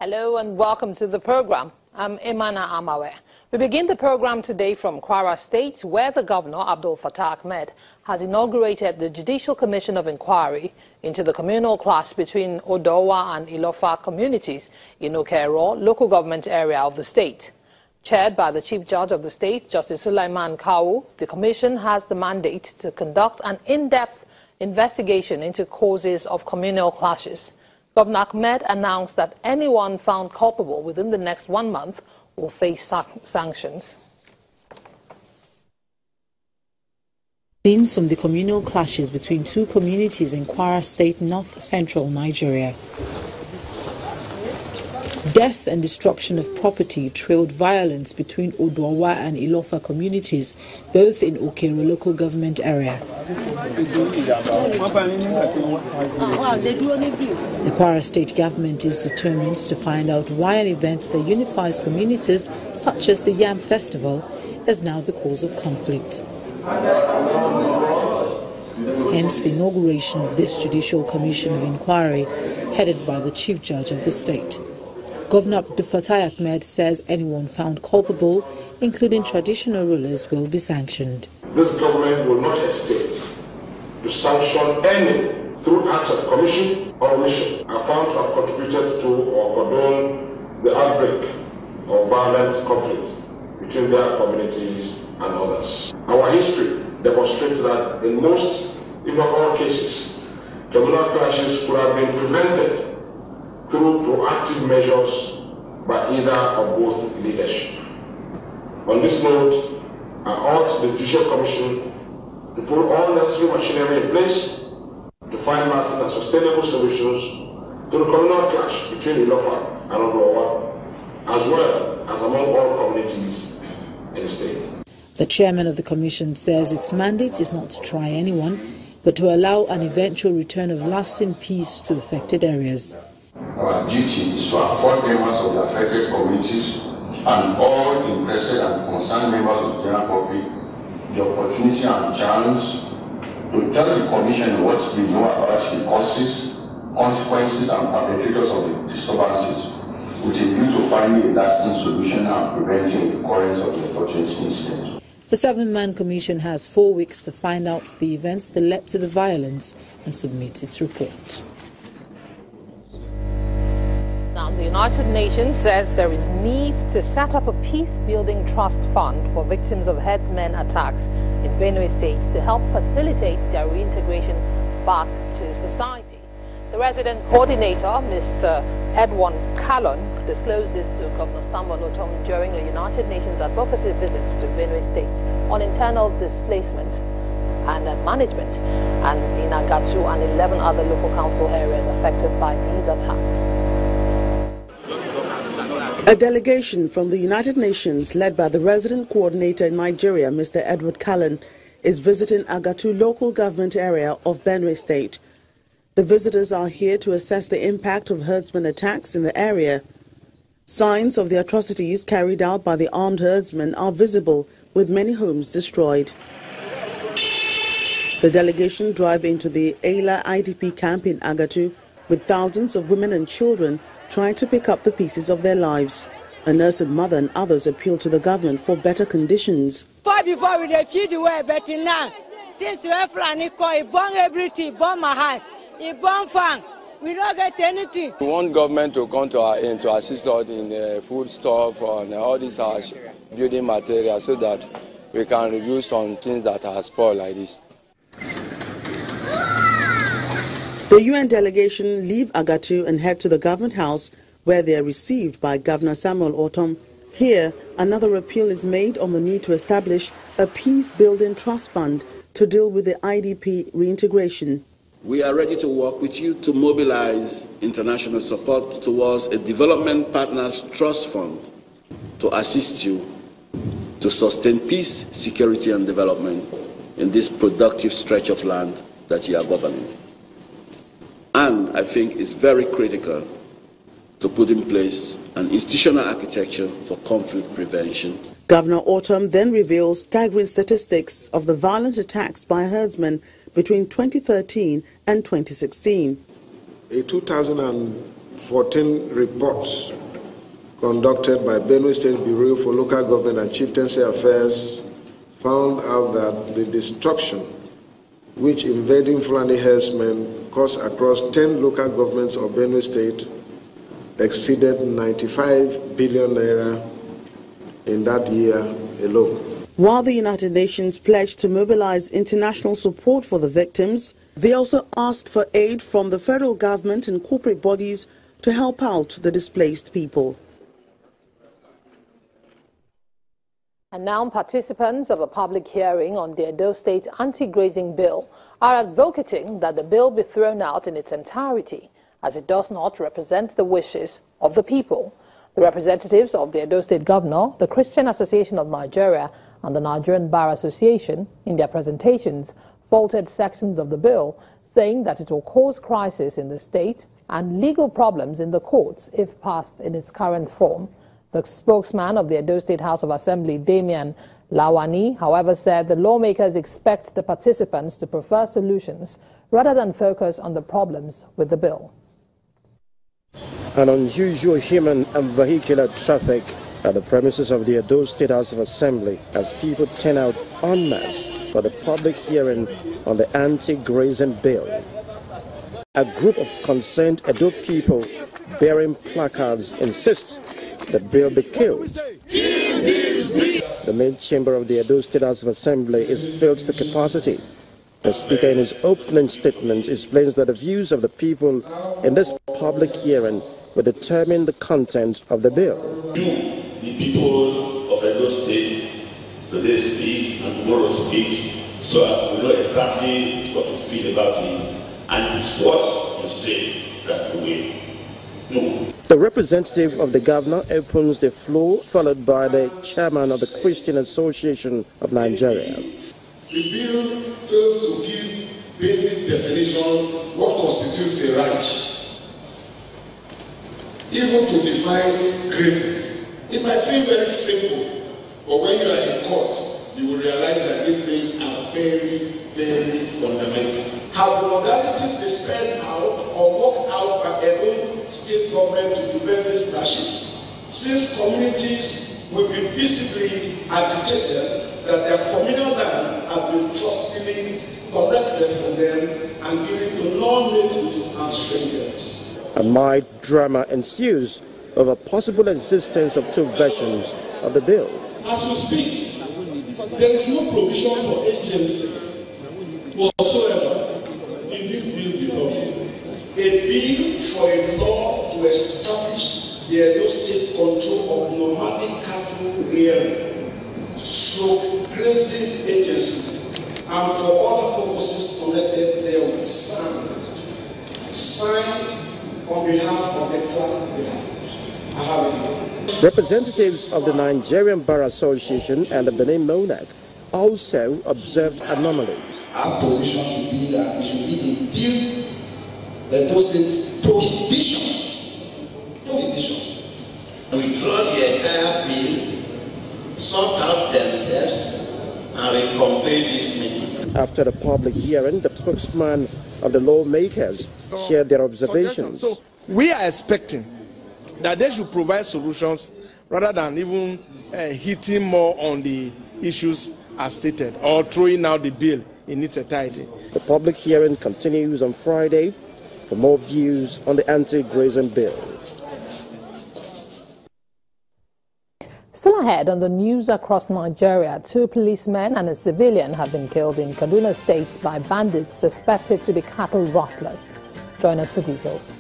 Hello and welcome to the program. I'm Imana Amawe. We begin the program today from Kwara State, where the Governor, Abdul Fattah Ahmed, has inaugurated the Judicial Commission of Inquiry into the communal clash between Odowa and Ilofa communities in Okero, local government area of the state. Chaired by the Chief Judge of the state, Justice Sulaiman Kawu, the commission has the mandate to conduct an in-depth investigation into causes of communal clashes. Governor Ahmed announced that anyone found culpable within the next 1 month will face sanctions. Scenes from the communal clashes between two communities in Kwara State, north-central Nigeria. Death and destruction of property trailed violence between Odowa and Ilofa communities, both in Okero local government area. The Kwara State government is determined to find out why an event that unifies communities, such as the Yam Festival, is now the cause of conflict. Hence the inauguration of this Judicial Commission of Inquiry, headed by the Chief Judge of the state. Governor Abdul Fattah Ahmed says anyone found culpable, including traditional rulers, will be sanctioned. This government will not hesitate to sanction any through acts of commission or omission are found to have contributed to or condone the outbreak of violent conflict between their communities and others. Our history demonstrates that in most, if not all cases, communal clashes could have been prevented through proactive measures by either or both leadership. On this note, I urge the Judicial Commission to put all necessary machinery in place to find lasting and sustainable solutions to the communal clash between Ilofa and Odowa, as well as among all communities in the state. The chairman of the commission says its mandate is not to try anyone, but to allow an eventual return of lasting peace to affected areas. Our duty is to afford members of the affected communities and all interested and concerned members of the general public the opportunity and chance to tell the Commission what they know about the causes, consequences and perpetrators of the disturbances, with a view to finding a lasting solution and preventing the occurrence of the unfortunate incident. The 7-man commission has 4 weeks to find out the events that led to the violence and submit its report. Now, the United Nations says there is need to set up a peace-building trust fund for victims of herdsmen attacks in Benue State to help facilitate their reintegration back to society. The resident coordinator, Mr. Edward Callon, disclosed this to Governor Samuel Otom during a United Nations advocacy visit to Benue State on internal displacement and management, and in Agatu and 11 other local council areas affected by these attacks. A delegation from the United Nations, led by the resident coordinator in Nigeria, Mr. Edward Callon, is visiting Agatu local government area of Benue State. The visitors are here to assess the impact of herdsmen attacks in the area. Signs of the atrocities carried out by the armed herdsmen are visible, with many homes destroyed. The delegation drive into the Ayla IDP camp in Agatu with thousands of women and children trying to pick up the pieces of their lives. A nursing mother and others appeal to the government for better conditions. Before we feed the way, but now, since we have born everything, born my heart, born farm, we don't get anything. We want government to come to our aid to assist us in food stuff and all these building materials so that we can review some things that are spoiled like this. The UN delegation leave Agatu and head to the government house, where they are received by Governor Samuel Otom. Here, another appeal is made on the need to establish a peace-building trust fund to deal with the IDP reintegration. We are ready to work with you to mobilize international support towards a development partners trust fund to assist you to sustain peace, security and development in this productive stretch of land that you are governing. And I think it's very critical to put in place an institutional architecture for conflict prevention. Governor Otom then reveals staggering statistics of the violent attacks by herdsmen between 2013 and 2016. A 2000 14 reports conducted by Benue State Bureau for Local Government and Chieftaincy Affairs found out that the destruction which invading Fulani herdsmen caused across 10 local governments of Benue State exceeded 95 billion naira in that year alone. While the United Nations pledged to mobilize international support for the victims, they also asked for aid from the federal government and corporate bodies to help out the displaced people. And now participants of a public hearing on the Edo State anti-grazing bill are advocating that the bill be thrown out in its entirety, as it does not represent the wishes of the people. The representatives of the Edo State Governor, the Christian Association of Nigeria, and the Nigerian Bar Association, in their presentations, faulted sections of the bill, saying that it will cause crisis in the state and legal problems in the courts if passed in its current form. The spokesman of the Edo State House of Assembly, Damian Lawani, however, said the lawmakers expect the participants to prefer solutions rather than focus on the problems with the bill. An unusual human and vehicular traffic at the premises of the Edo State House of Assembly as people turn out en masse for the public hearing on the anti-grazing bill. A group of concerned Edo people bearing placards insists the bill be killed. The main chamber of the Edo State House of Assembly is filled to capacity. The Speaker in his opening statement explains that the views of the people in this public hearing will determine the content of the bill. You, the people of Edo State, today speak and tomorrow speak, so we know exactly what you feel about it, and it's what you say that you will. No. The representative of the governor opens the floor, followed by the chairman of the Christian Association of Nigeria. The bill fails to give basic definitions what constitutes a right, even to define grazing. It might seem very simple, but when you are in court, you will realize that these things are very, very fundamental. Have the modalities been spelled out or worked out by Edo State government to prevent these clashes? Since communities will be visibly agitated that their communal land has been forcibly collected from them and given to non-natives and strangers. A mild drama ensues over possible existence of two versions of the bill. As we speak, there is no provision for agency whatsoever in this bill before me. A bill for a law to establish the Edo State control of nomadic cattle rearing, grazing agency, and for other purposes connected there with signed on behalf of the clan. I have it. Representatives of the Nigerian Bar Association and the Benin Monarch also observed anomalies. Our position should be that it should be a bill that does prohibition. Withdraw the entire bill, sort out themselves, and reconvene this meeting. After the public hearing, the spokesman of the lawmakers shared their observations. So we are expecting that they should provide solutions rather than even hitting more on the issues as stated or throwing out the bill in its entirety. The public hearing continues on Friday for more views on the anti-grazing bill. Still ahead on the news across Nigeria, 2 policemen and a civilian have been killed in Kaduna State by bandits suspected to be cattle rustlers. Join us for details.